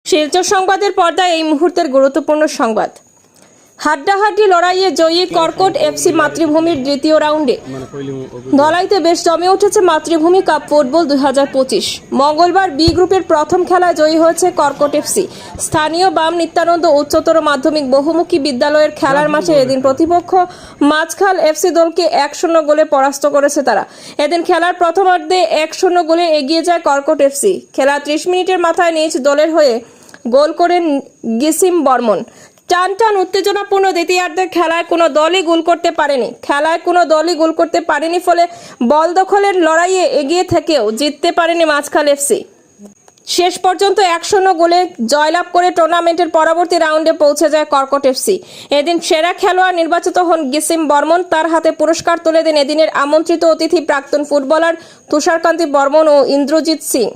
শিলচর সংবাদের পর্দায় এই মুহূর্তের গুরুত্বপূর্ণ সংবাদ। হাড্ডাহাড্ডি লড়াইয়ে জয়ী কর্কট এফসি মাতৃভূমির দ্বিতীয় রাউন্ডে ধলাইতে বেশ জমে উঠেছে মাতৃভূমি কাপ ফুটবল 2025। মঙ্গলবার বি গ্রুপের প্রথম খেলায় জয়ী হয়েছে কর্কট এফসি। স্থানীয় বাম নিত্যানন্দ উচ্চতর মাধ্যমিক বহুমুখী বিদ্যালয়ের খেলার মাঠে এদিন প্রতিপক্ষ মাছখাল এফসি দলকে 1-0 গোলে পরাস্ত করেছে তারা। এদিন খেলার প্রথমার্ধে 1-0 গোলে এগিয়ে যায় কর্কট এফসি। খেলা 30 মিনিটের মাথায় নিজ দলের হয়ে গোল করেন গিসিম বর্মন। টান উত্তেজনাপূর্ণ দ্বিতীয়ার্ধের খেলায় কোনো দলই গোল করতে পারেনি ফলে বল দখলের লড়াইয়ে এগিয়ে থেকেও জিততে পারেনি মাছখাল এফসি। শেষ পর্যন্ত 1-0 গোলে জয়লাভ করে টুর্নামেন্টের পরবর্তী রাউন্ডে পৌঁছে যায় কর্কট এফসি। এদিন সেরা খেলোয়াড় নির্বাচিত হন গিসিম বর্মন। তার হাতে পুরস্কার তুলে দেন এদিনের আমন্ত্রিত অতিথি প্রাক্তন ফুটবলার তুষারকান্তি বর্মন ও ইন্দ্রজিৎ সিং।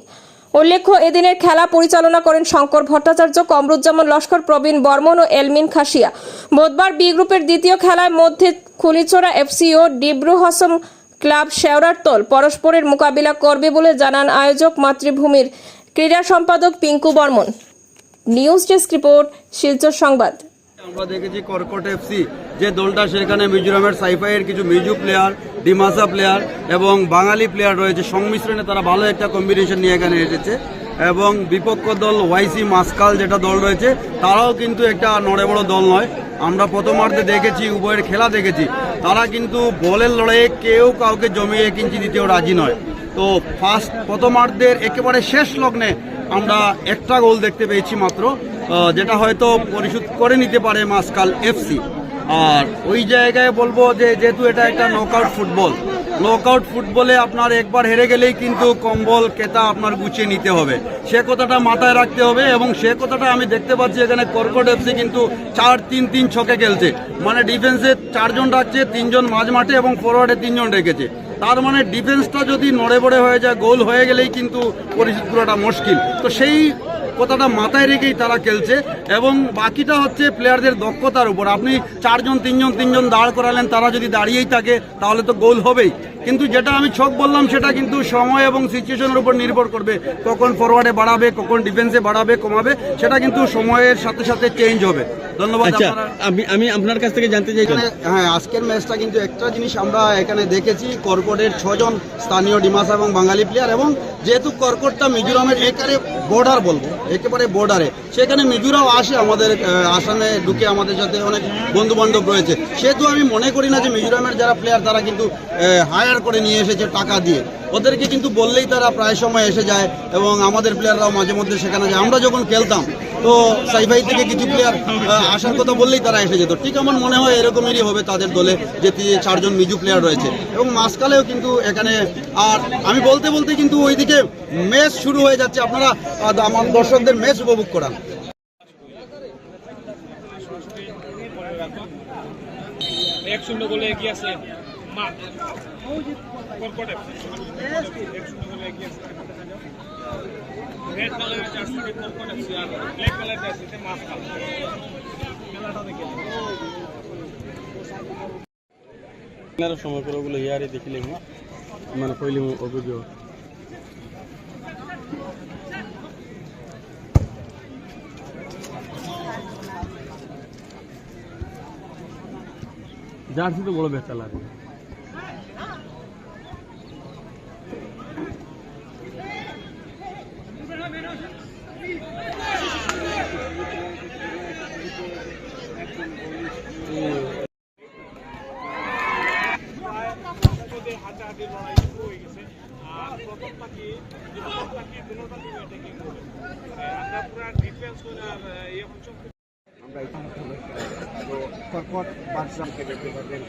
উল্লেখ্য, এদিনের খেলা পরিচালনা করেন শঙ্কর ভট্টাচার্য, কমরুজ্জামান লস্কর, প্রবীণ বর্মন ও এলমিন খাসিয়া। বুধবার বি গ্রুপের দ্বিতীয় খেলার মধ্যে খুলিচোরা এফসি ও ডিব্রু হাসম ক্লাব শেওড়ার তল পরস্পরের মোকাবিলা করবে বলে জানান আয়োজক মাতৃভূমির ক্রীড়া সম্পাদক Pinku Barman. News desk report, Silchar সংবাদ। আমরা দেখেছি কর্কট এফসি যে দলটা, সেখানে মিজোরামের সাইফাইয়ের কিছু মিজু প্লেয়ার, ডিমাসা প্লেয়ার এবং বাঙালি প্লেয়ার রয়েছে। সংমিশ্রণে তারা ভালো একটা কম্বিনেশন নিয়ে এখানে এসেছে। এবং বিপক্ষ দল ওয়াইসি মাসকাল যেটা দল রয়েছে, তারাও কিন্তু একটা নড়ে বড় দল নয়। আমরা প্রথমার্ধে দেখেছি, উভয়ের খেলা দেখেছি, তারা কিন্তু বলের লড়াইয়ে কেউ কাউকে জমিয়ে 1 ইঞ্চি দিতেও রাজি নয়। তো প্রথমার্ধের একেবারে শেষ লগ্নে আমরা একটা গোল দেখতে পেয়েছি মাত্র, যেটা হয়তো পরিশোধ করে নিতে পারে মাসকাল এফসি। আর ওই জায়গায় বলবো যে যেহেতু এটা একটা নকআউট ফুটবলে আপনার একবার হেরে গেলেই কিন্তু কম্বল কেতা আপনার গুছিয়ে নিতে হবে, সে কথাটা মাথায় রাখতে হবে। এবং সে কথাটা আমি দেখতে পাচ্ছি এখানে কর্কট এফসি কিন্তু 4-3-3 ছকে খেলছে, মানে ডিফেন্সে 4 জন রাখছে, 3 জন মাঝ মাঠে এবং ফরওয়ার্ডে 3 জন রেখেছে। তার মানে ডিফেন্সটা যদি নড়ে বড়ে হয়ে যায়, গোল হয়ে গেলেই কিন্তু পরিশোধ করাটা মুশকিল। তো সেই কথাটা মাথায় রেখেই তারা খেলছে। এবং বাকিটা হচ্ছে প্লেয়ারদের দক্ষতার উপর। আপনি 4 জন 3 জন দাঁড় করালেন, তারা যদি দাঁড়িয়েই থাকে তাহলে তো গোল হবেই। কিন্তু যেটা আমি ছক বললাম, সেটা কিন্তু সময় এবং সিচুয়েশনের উপর নির্ভর করবে। কখন ফরওয়ার্ডে বাড়াবে, কখন ডিফেন্সে বাড়াবে কমাবে, সেটা কিন্তু সময়ের সাথে সাথে চেঞ্জ হবে। ধন্যবাদ। আমি আপনার কাছ থেকে জানতে চাই, হ্যাঁ, আজকের ম্যাচটা কিন্তু একটা জিনিস আমরা এখানে দেখেছি, কর্কটের 6 জন স্থানীয় ডিমাসা এবং বাঙালি প্লেয়ার। এবং যেহেতু কর্কটটা মিজোরামের বর্ডার বলবো, একেবারে বর্ডারে, সেখানে মিজোরাও আসে আমাদের আসামে ঢুকে, আমাদের সাথে অনেক বন্ধু বান্ধব রয়েছে। সেহেতু আমি মনে করি না যে মিজোরামের যারা প্লেয়ার তারা কিন্তু হায়ার করে নিয়ে এসেছে টাকা দিয়ে। ওদেরকে কিন্তু বললেই তারা প্রায় সময় এসে যায় এবং আমাদের প্লেয়াররাও মাঝে মধ্যে সেখানে যায়। আমরা যখন খেলতাম তো সাইফাই থেকে কিছু প্লেয়ার আসার কথা বললেই তারা এসে যেত। ঠিক আমার মনে হয় এরকমই হবে তাদের দলে, যে 4 জন মিজু প্লেয়ার রয়েছে। এবং মাঝখালেও কিন্তু এখানে, আর আমি বলতে কিন্তু ওইদিকে ম্যাচ শুরু হয়ে যাচ্ছে। আপনারা আমার দর্শকদের ম্যাচ উপভোগ করান। সময় করে ওগুলো ইয়ারে দেখিলে মানে কইলে অভিযোগ জার্সি তো বড় বেচা লাগে। হাড্ডাহাড্ডি লড়াই শুরু হয়ে গেছে। আর প্রথম পাখি দুটোটা টিম অ্যাটাকিং করবে, আমরা পুরো ডিফেন্স করে। আর এই অঞ্চল আমরা এখানে কর্কট বাদশাহকে দেখতে পাবেন।